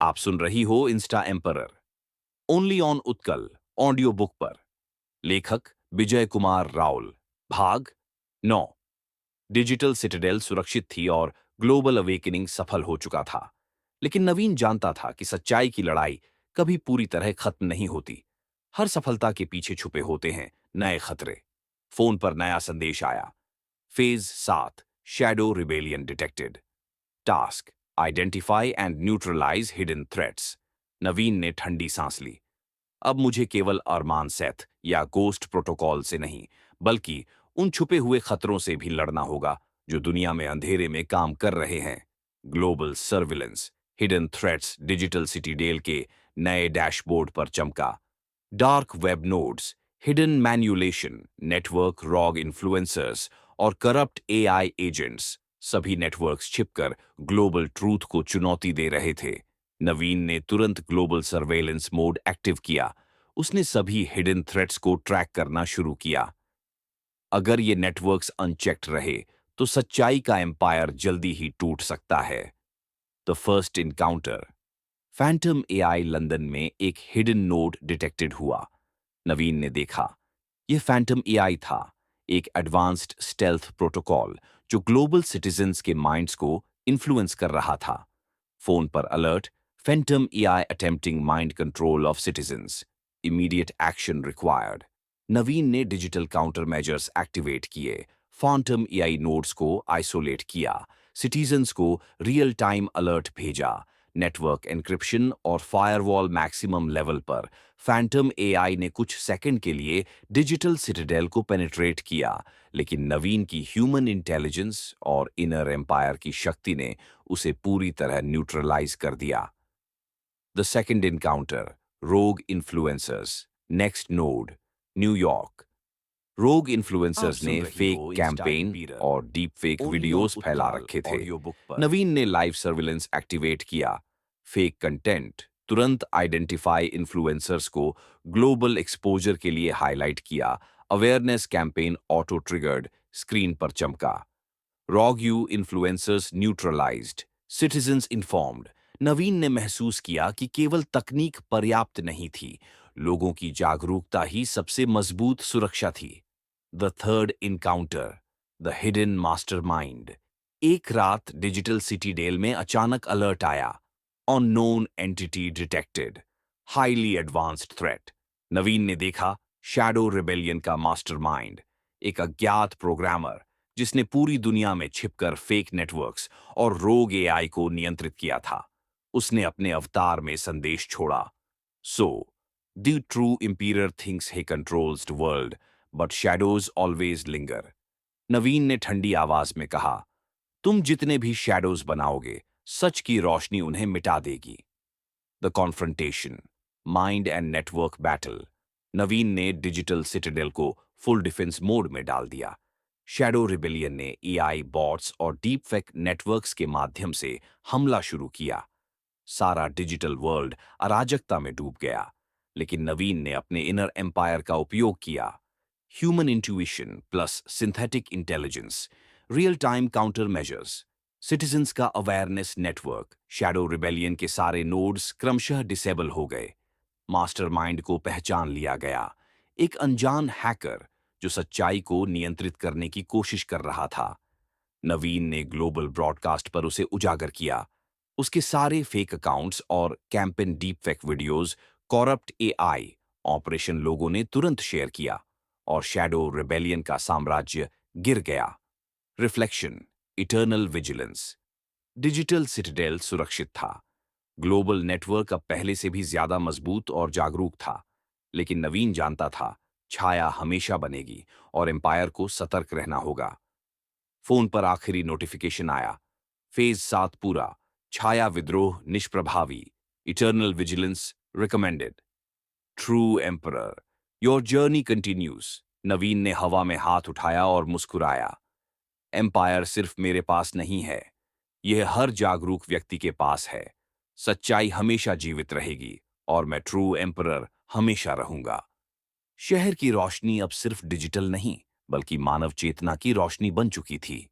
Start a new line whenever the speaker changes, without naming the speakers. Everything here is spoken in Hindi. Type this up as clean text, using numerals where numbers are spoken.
आप सुन रही हो Insta emperor, only on Utkal audio book पर। लेखक विजय कुमार राउल। भाग 9। डिजिटल सिटाडेल सुरक्षित थी और ग्लोबल अवेकनिंग सफल हो चुका था। लेकिन नवीन जानता था कि सच्चाई की लड़ाई कभी पूरी तरह खत्म नहीं होती। हर सफलता के पीछे छुपे होते हैं नए खतरे। फोन पर नया संदेश आया। Phase 7, shadow rebellion detected. Task, identify and neutralize hidden threats. Naveen ने ठंडी सांस ली। अब मुझे केवल अरमान सेथ या गोस्ट प्रोटोकॉल से नहीं, बल्कि उन छुपे हुए खतरों से भी लड़ना होगा जो दुनिया में अंधेरे में काम कर रहे हैं। Global surveillance, hidden threats digital citadel के नए डैशबोर्ड पर चमका। Dark web nodes, hidden manipulation, network rogue influencers और करप्ट एआई एजेंट्स, सभी नेटवर्क्स छिपकर ग्लोबल ट्रूथ को चुनौती दे रहे थे। नवीन ने तुरंत ग्लोबल सर्वेलेंस मोड एक्टिव किया। उसने सभी हिडन थ्रेट्स को ट्रैक करना शुरू किया। अगर ये नेटवर्क्स अनचेक्ड रहे तो सच्चाई का एम्पायर जल्दी ही टूट सकता है। The first encounter. Phantom AI London में एक हिडन नोड डिटेक्टेड हुआ। नवीन ने देखा, यह फैंटम एआई था, एक एडवांस्ड स्टेल्थ प्रोटोकॉल जो ग्लोबल सिटीजन्स के माइंड्स को इन्फ्लुएंस कर रहा था। फोन पर alert, phantom AI attempting mind control of citizens, immediate action required. Naveen ने डिजिटल काउंटर मेजर्स एक्टिवेट किए, फैंटम एआई नोड्स को आइसोलेट किया, सिटीजन्स को रियल टाइम अलर्ट भेजा। नेटवर्क एन्क्रिप्शन और फायरवॉल मैक्सिमम लेवल पर फैंटम एआई ने कुछ सेकंड के लिए डिजिटल सिटाडेल को पेनिट्रेट किया, लेकिन नवीन की ह्यूमन इंटेलिजेंस और इनर एम्पायर की शक्ति ने उसे पूरी तरह न्यूट्रलाइज कर दिया। The second encounter, rogue influencers, next node, न्यूयॉर्क। रोग इन्फ्लुएंसर्स ने फेक कैंपेन और डीप फेक वीडियोस फैला रखे थे। नवीन ने लाइव सर्विलेंस एक्टिवेट किया। फेक कंटेंट तुरंत आइडेंटिफाई इन्फ्लुएंसर्स को ग्लोबल एक्सपोजर के लिए हाईलाइट किया। Awareness campaign auto triggered, screen पर चमका। Rogue you influencers neutralized, citizens informed. नवीन ने महसूस किया कि केवल तकनीक पर्याप्त नहीं थी, लोगों की जागरूकता ही सबसे मजबूत सुरक्षा थी। The third encounter, the hidden mastermind. एक रात डिजिटल सिटी डेल में अचानक अलर्ट आया, unknown entity detected, highly advanced threat. Naveen ने देखा, शैडो रिबेलियन का मास्टरमाइंड, एक अज्ञात प्रोग्रामर जिसने पूरी दुनिया में छिपकर फेक नेटवर्क्स और रोग एआई को नियंत्रित किया था। उसने अपने अवतार में संदेश छोड़ा, so the true emperor thinks he controls the world, but shadows always linger. Naveen ने ठंडी आवाज में कहा, तुम जितने भी शैडोज बनाओगे, सच की रोशनी उन्हें मिटा देगी। The confrontation, mind and network battle. Naveen ने डिजिटल सिटाडेल को फुल डिफेंस मोड में डाल दिया। शैडो रिबेलियन ने एआई बॉट्स और डीप फेक नेटवर्क्स के माध्यम से हमला शुरू किया। सारा डिजिटल वर्ल्ड अराजकता में डूब गया, लेकिन नवीन ने अपने इनर एम्पायर का उपयोग किया। Human intuition plus synthetic intelligence, real time counter measures, citizens का अवेयरनेस नेटवर्क। शैडो रिबेलियन के सारे नोड्स क्रमशः डिसेबल हो गए। मास्टरमाइंड को पहचान लिया गया, एक अनजान हैकर जो सच्चाई को नियंत्रित करने की कोशिश कर रहा था। नवीन ने ग्लोबल ब्रॉडकास्ट पर उसे उजागर किया। उसके सारे फेक अकाउंट्स और campaign deep fake videos, corrupt AI operation लोगों ने तुरंत शेयर किया और शैडो रिबेलियन का साम्राज्य गिर गया। Reflection, eternal vigilance. Digital Citadel सुरक्षित था। ग्लोबल नेटवर्क अब पहले से भी ज्यादा मजबूत और जागरूक था, लेकिन नवीन जानता था, छाया हमेशा बनेगी और एम्पायर को सतर्क रहना होगा। फोन पर आखिरी नोटिफिकेशन आया, फेज 7 पूरा, छाया विद्रोह निष्प्रभावी, eternal vigilance recommended. True emperor, your journey continues. Naveen ने हवा में हाथ उठाया और मुस्कुराया। एम्पायर सिर्फ मेरे पास नहीं है, यह हर जागरूक व्यक्ति के पास है। सच्चाई हमेशा जीवित रहेगी और मैं ट्रू एम्परर हमेशा रहूंगा। शहर की रोशनी अब सिर्फ डिजिटल नहीं, बल्कि मानव चेतना की रोशनी बन चुकी थी।